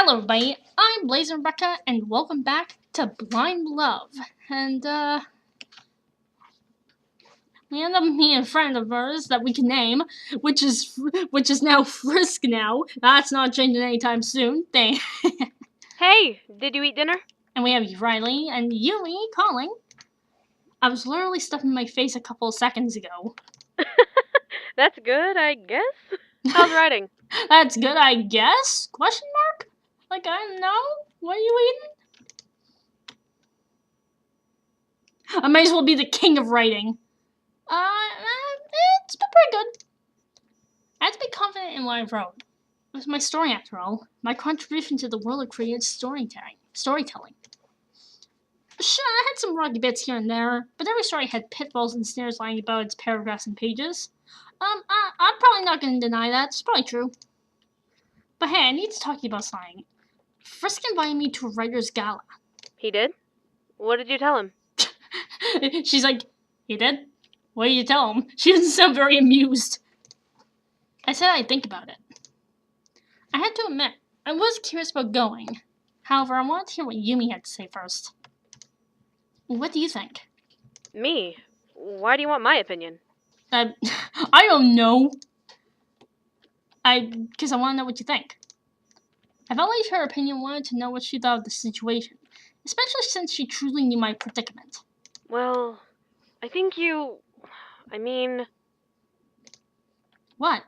Hello everybody, I'm Blazer and Rebecca, and welcome back to Blind Love. And we end up meeting a friend of ours that we can name, which is now Frisk now. That's not changing anytime soon. Hey, did you eat dinner? And we have Riley and Yumi calling. I was literally stuffing my face a couple of seconds ago. That's good, I guess. How's writing? That's good, I guess? Question mark? Like, I don't know. What are you eating? I might as well be the king of writing. It's been pretty good. I had to be confident in what I wrote. It was my story after all. My contribution to the world of creative storytelling. Sure, I had some rocky bits here and there, but every story had pitfalls and snares lying about its paragraphs and pages. I'm probably not going to deny that. It's probably true. But hey, I need to talk to you about something. Frisk invited me to a writer's gala. He did? What did you tell him? She's like, he did? What did you tell him? She doesn't sound very amused. I said I'd think about it. I had to admit, I was curious about going. However, I wanted to hear what Yumi had to say first. What do you think? Me? Why do you want my opinion? I don't know. Because I want to know what you think. I valued her opinion and wanted to know what she thought of the situation, especially since she truly knew my predicament. Well, I think What?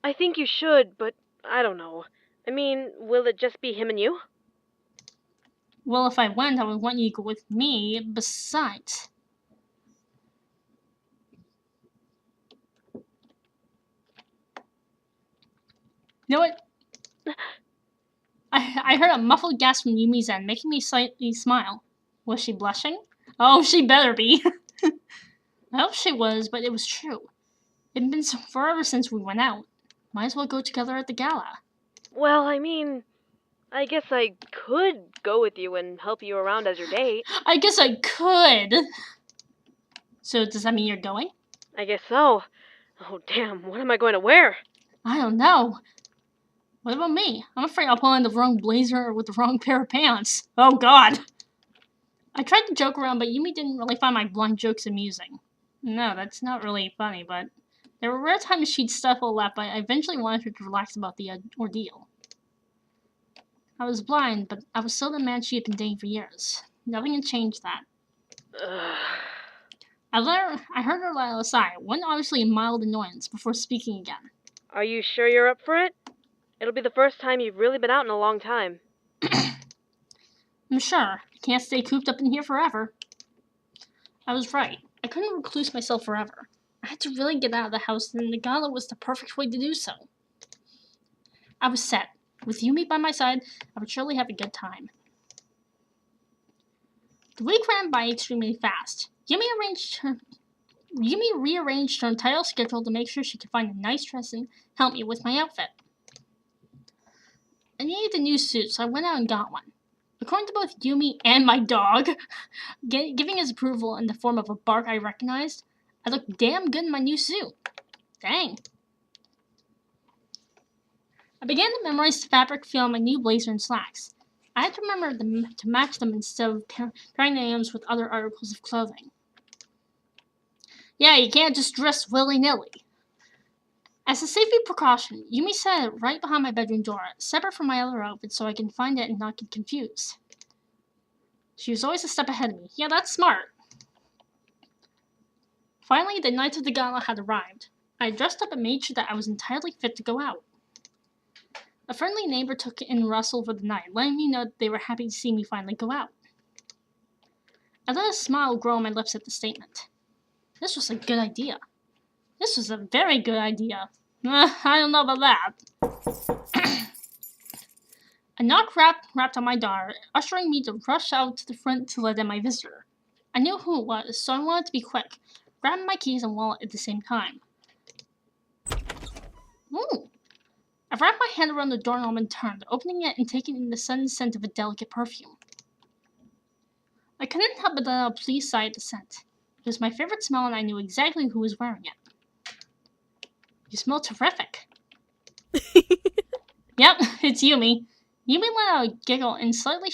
I think you should, but I don't know. Will it just be him and you? Well, if I went, I would want you to go with me. Besides... You know what? I heard a muffled gasp from Yumi's end, making me slightly smile. Was she blushing? Oh, she better be. I hope she was, but it was true. It'd been forever since we went out. Might as well go together at the gala. Well, I guess I could go with you and help you around as your date. I guess I could. So does that mean you're going? I guess so. Oh, damn, what am I going to wear? I don't know. What about me? I'm afraid I'll pull on the wrong blazer with the wrong pair of pants. Oh, God. I tried to joke around, but Yumi didn't really find my blind jokes amusing. No, that's not really funny, but there were rare times she'd stifle a laugh, but I eventually wanted her to relax about the ordeal. I was blind, but I was still the man she had been dating for years. Nothing had changed that. I heard her let out a sigh, one obviously a mild annoyance, before speaking again. Are you sure you're up for it? It'll be the first time you've really been out in a long time. I'm sure. I can't stay cooped up in here forever. I was right. I couldn't recluse myself forever. I had to really get out of the house, and the gala was the perfect way to do so. I was set. With Yumi by my side, I would surely have a good time. The week ran by extremely fast. Yumi rearranged her entire schedule to make sure she could find a nice dress and help me with my outfit. I needed a new suit, so I went out and got one. According to both Yumi and my dog, giving his approval in the form of a bark I recognized, I looked damn good in my new suit. Dang. I began to memorize the fabric feel on my new blazer and slacks. I had to remember to match them instead of pairing the items with other articles of clothing. Yeah, you can't just dress willy-nilly. As a safety precaution, Yumi set it right behind my bedroom door, separate from my other outfit so I can find it and not get confused. She was always a step ahead of me. Yeah, that's smart. Finally, the night of the gala had arrived. I dressed up and made sure that I was entirely fit to go out. A friendly neighbor took in Russell for the night, letting me know that they were happy to see me finally go out. I let a smile grow on my lips at the statement. This was a good idea. This was a very good idea. I don't know about that. A knock rapped on my door, ushering me to rush out to the front to let in my visitor. I knew who it was, so I wanted to be quick, grabbing my keys and wallet at the same time. Ooh. I wrapped my hand around the doorknob and turned, opening it and taking in the sudden scent of a delicate perfume. I couldn't help but let out a pleased sigh at the scent. It was my favorite smell and I knew exactly who was wearing it. You smell terrific. Yep, it's Yumi. Yumi let out a giggle and slightly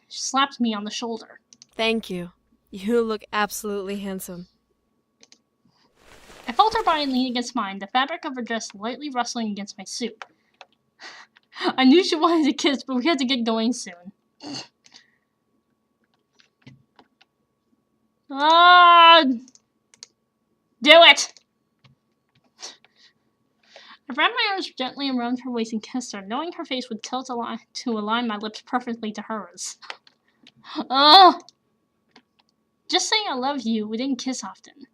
slapped me on the shoulder. Thank you. You look absolutely handsome. I felt her body lean against mine, the fabric of her dress lightly rustling against my suit. I knew she wanted to kiss, but we had to get going soon. Ah! Do it! I wrapped my arms gently around her waist and kissed her, knowing her face would tilt to align my lips perfectly to hers. Oh! Just saying I love you, we didn't kiss often.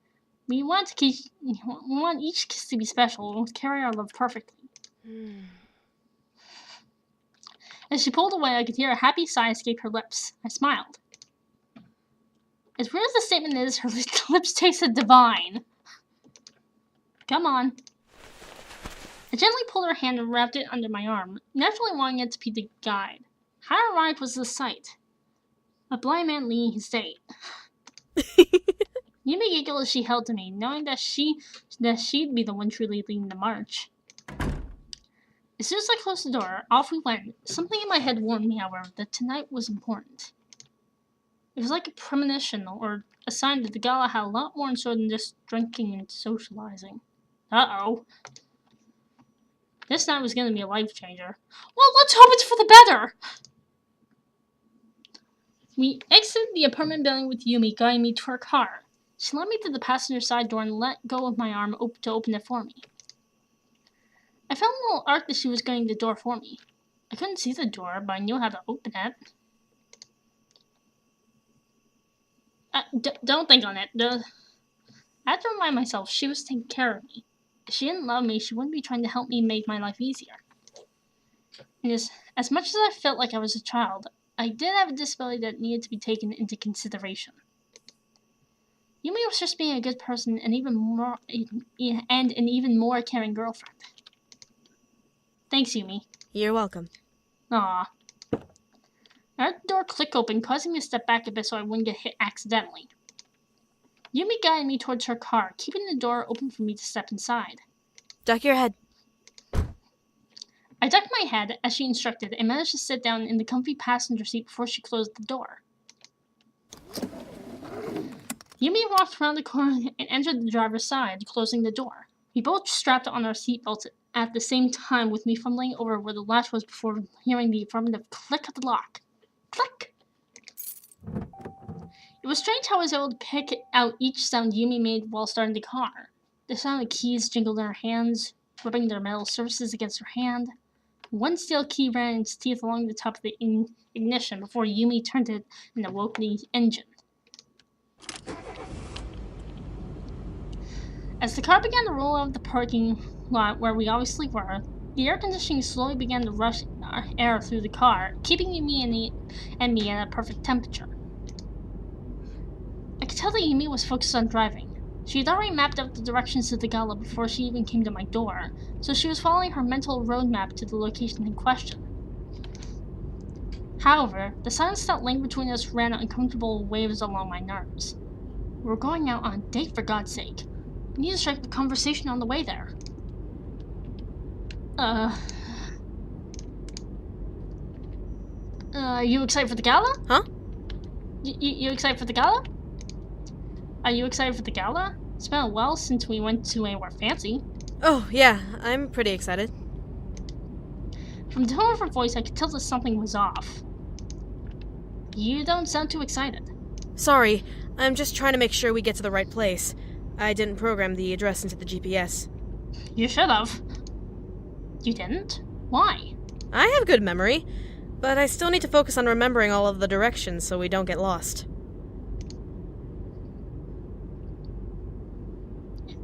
We want each kiss to be special and carry our love perfectly. As she pulled away, I could hear a happy sigh escape her lips. I smiled. As weird as the statement is, her lips tasted divine. Come on. I gently pulled her hand and wrapped it under my arm, naturally wanting it to be the guide. How arrived was the sight? A blind man leading his date. Yumi giggled as she held to me, knowing that she'd be the one truly leading the march. As soon as I closed the door, off we went. Something in my head warned me, however, that tonight was important. It was like a premonition or a sign that the gala had a lot more in store than just drinking and socializing. Uh-oh. This night was going to be a life changer. Well, let's hope it's for the better! We exited the apartment building with Yumi guiding me to her car. She led me to the passenger side door and let go of my arm to open it for me. I felt a little arc that she was getting the door for me. I couldn't see the door, but I knew how to open it. Don't think on it. I had to remind myself she was taking care of me. If she didn't love me, she wouldn't be trying to help me make my life easier. And as much as I felt like I was a child, I did have a disability that needed to be taken into consideration. Yumi was just being a good person and an even more caring girlfriend. Thanks, Yumi. You're welcome. Aw. I heard the door click open, causing me to step back a bit so I wouldn't get hit accidentally. Yumi guided me towards her car, keeping the door open for me to step inside. Duck your head. I ducked my head, as she instructed, and managed to sit down in the comfy passenger seat before she closed the door. Yumi walked around the corner and entered the driver's side, closing the door. We both strapped on our seatbelts at the same time, with me fumbling over where the latch was before hearing the affirmative click of the lock. Click! It was strange how I was able to pick out each sound Yumi made while starting the car. The sound of keys jingled in her hands, rubbing their metal surfaces against her hand. One steel key ran its teeth along the top of the ignition before Yumi turned it and awoke the engine. As the car began to roll out of the parking lot where we obviously were, the air conditioning slowly began to rush air through the car, keeping Yumi and me at a perfect temperature. I could tell that Yumi was focused on driving. She had already mapped out the directions to the gala before she even came to my door, so she was following her mental roadmap to the location in question. However, the silence that lingered between us ran uncomfortable waves along my nerves. We were going out on a date, for God's sake. We need to strike the conversation on the way there. You excited for the gala? Huh? You excited for the gala? Are you excited for the gala? It's been a while since we went to anywhere fancy. Oh, yeah, I'm pretty excited. From the tone of her voice, I could tell that something was off. You don't sound too excited. Sorry, I'm just trying to make sure we get to the right place. I didn't program the address into the GPS. You should have. You didn't? Why? I have good memory, but I still need to focus on remembering all of the directions so we don't get lost.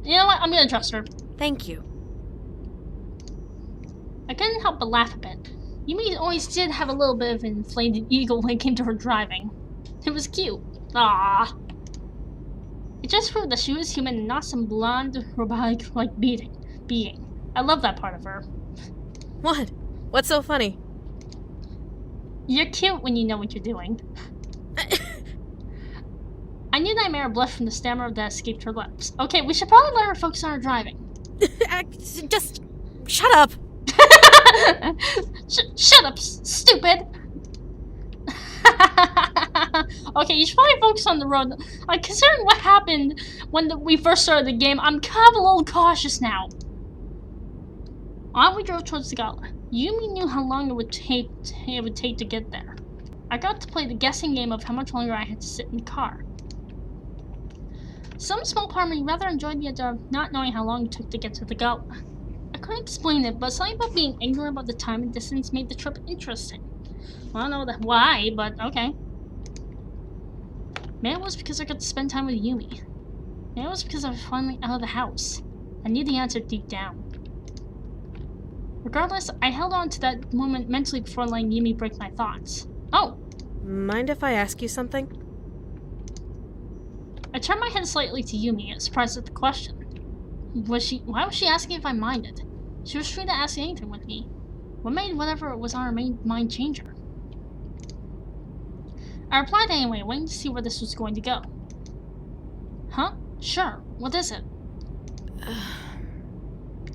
You know what? I'm gonna trust her. Thank you. I couldn't help but laugh a bit. Yumi always did have a little bit of an inflated ego when it came to her driving. It was cute. Ah. It just proved that she was human and not some blonde, robotic-like being. I love that part of her. What? What's so funny? You're cute when you know what you're doing. I knew that Mara blushed from the stammer that escaped her lips. Okay, we should probably let her focus on her driving. Just shut up. Shut Shut up, stupid! Okay, you should probably focus on the road. Considering what happened when we first started the game, I'm kind of a little cautious now. On we drove towards the gala. Yumi knew how long it would take to get there. I got to play the guessing game of how much longer I had to sit in the car. Some small part of me rather enjoyed the idea of not knowing how long it took to get to the gala. I couldn't explain it, but something about being ignorant about the time and distance made the trip interesting. I don't know why, but okay. Maybe it was because I got to spend time with Yumi. Maybe it was because I was finally out of the house. I knew the answer deep down. Regardless, I held on to that moment mentally before letting Yumi break my thoughts. Oh! Mind if I ask you something? I turned my head slightly to Yumi, surprised at the question. Why was she asking if I minded? She was free to ask anything with me. What made whatever was on her mind change her? I replied anyway, waiting to see where this was going to go. Huh? Sure. What is it?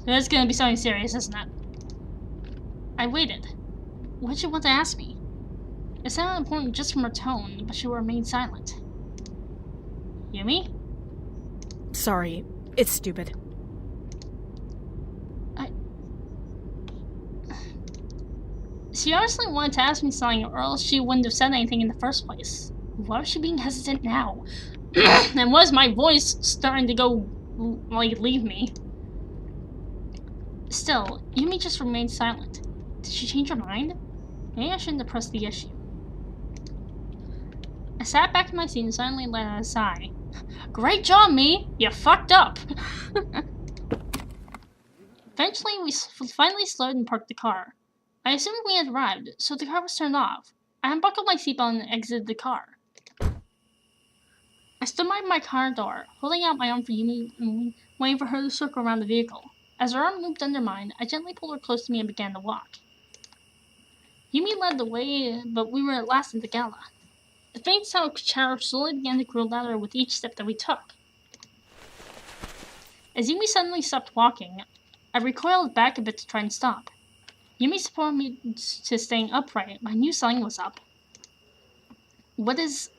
It's gonna be something serious, isn't it? I waited. What did you want to ask me? It sounded important just from her tone, but she remained silent. Yumi? Sorry, it's stupid. She honestly wanted to ask me something, or else she wouldn't have said anything in the first place. Why was she being hesitant now? And was my voice starting to go, like, leave me? Still, Yumi just remained silent. Did she change her mind? Maybe I shouldn't have pressed the issue. I sat back in my seat and suddenly let out a sigh. Great job, me! You fucked up! Eventually, we finally slowed and parked the car. I assumed we had arrived, so the car was turned off. I unbuckled my seatbelt and exited the car. I stood by my car door, holding out my arm for Yumi and waiting for her to circle around the vehicle. As her arm looped under mine, I gently pulled her close to me and began to walk. Yumi led the way, but we were at last at the gala. The faint sound of chatter slowly began to grow louder with each step that we took. As Yumi suddenly stopped walking, I recoiled back a bit to try and stop. Yumi supported me to staying upright. My new sign was up. What is...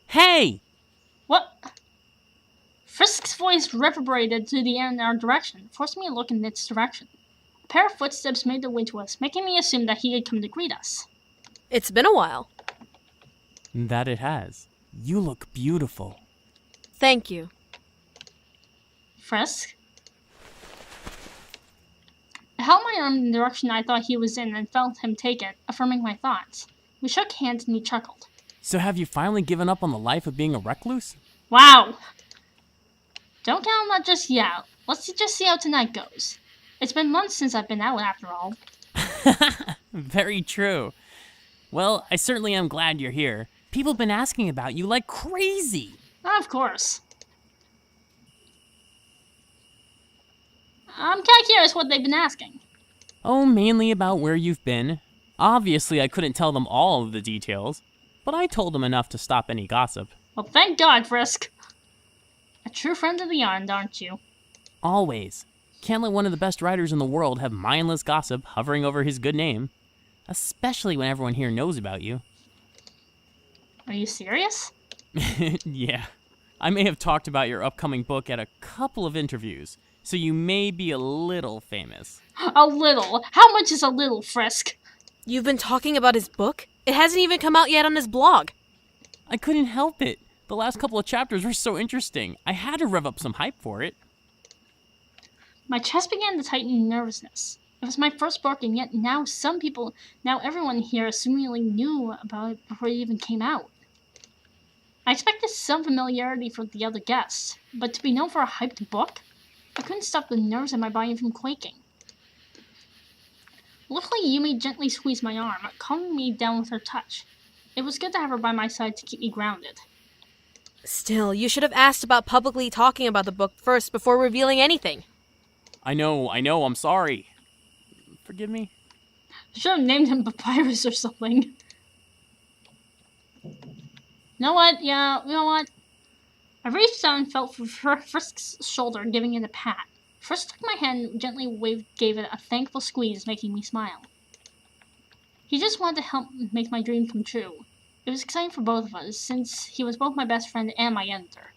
Hey! What? Frisk's voice reverberated through the air in our direction, forcing me to look in its direction. A pair of footsteps made their way to us, making me assume that he had come to greet us. It's been a while. That it has. You look beautiful. Thank you. Frisk? I held my arm in the direction I thought he was in and felt him take it, affirming my thoughts. We shook hands and he chuckled. So have you finally given up on the life of being a recluse? Wow! Don't count on that just yet. Let's just see how tonight goes. It's been months since I've been out after all. Very true. Well, I certainly am glad you're here. People have been asking about you like crazy. Of course. I'm kinda curious what they've been asking. Oh, mainly about where you've been. Obviously, I couldn't tell them all of the details, but I told them enough to stop any gossip. Well, thank God, Frisk. A true friend of the island, aren't you? Always. Can't let one of the best writers in the world have mindless gossip hovering over his good name. Especially when everyone here knows about you. Are you serious? Yeah. I may have talked about your upcoming book at a couple of interviews, so you may be a little famous. A little? How much is a little, Frisk? You've been talking about his book? It hasn't even come out yet on his blog. I couldn't help it. The last couple of chapters were so interesting. I had to rev up some hype for it. My chest began to tighten in nervousness. It was my first book, and yet now everyone here assumingly knew about it before it even came out. I expected some familiarity from the other guests, but to be known for a hyped book? I couldn't stop the nerves in my body from quaking. Luckily, Yumi gently squeezed my arm, calming me down with her touch. It was good to have her by my side to keep me grounded. Still, you should have asked about publicly talking about the book first before revealing anything. I know, I'm sorry. Forgive me? I should have named him Papyrus or something. You know what? I reached out and felt for Frisk's shoulder, giving it a pat. Frisk took my hand and gently gave it a thankful squeeze, making me smile. He just wanted to help make my dream come true. It was exciting for both of us, since he was both my best friend and my editor.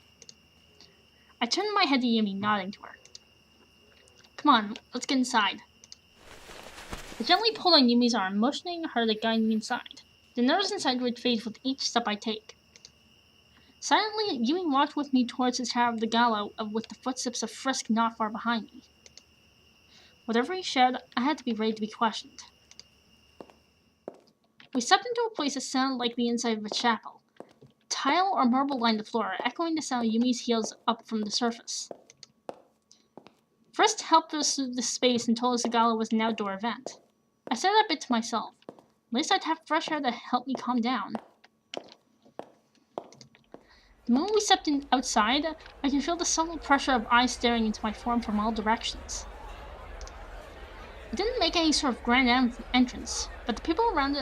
I turned my head to Yumi, nodding to her. Come on, let's get inside. I gently pulled on Yumi's arm, motioning her to guide me inside. The nerves inside would fade with each step I take. Silently, Yumi walked with me towards the tower of the gala with the footsteps of Frisk not far behind me. Whatever he shared, I had to be ready to be questioned. We stepped into a place that sounded like the inside of a chapel. Tile or marble lined the floor, echoing the sound of Yumi's heels up from the surface. Frisk helped us through the space and told us the gala was an outdoor event. I said that bit to myself. At least I'd have fresh air to help me calm down. The moment we stepped outside, I could feel the subtle pressure of eyes staring into my form from all directions. I didn't make any sort of grand entrance, but the people around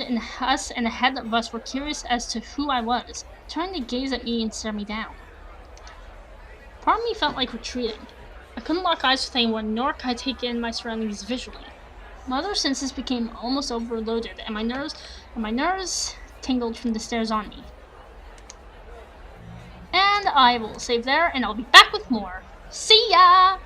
and us and ahead of us were curious as to who I was, trying to gaze at me and stare me down. Part of me felt like retreating. I couldn't lock eyes with anyone, nor could I take in my surroundings visually. My other senses became almost overloaded, and my nerves tingled from the stares on me. And I will save there, and I'll be back with more. See ya!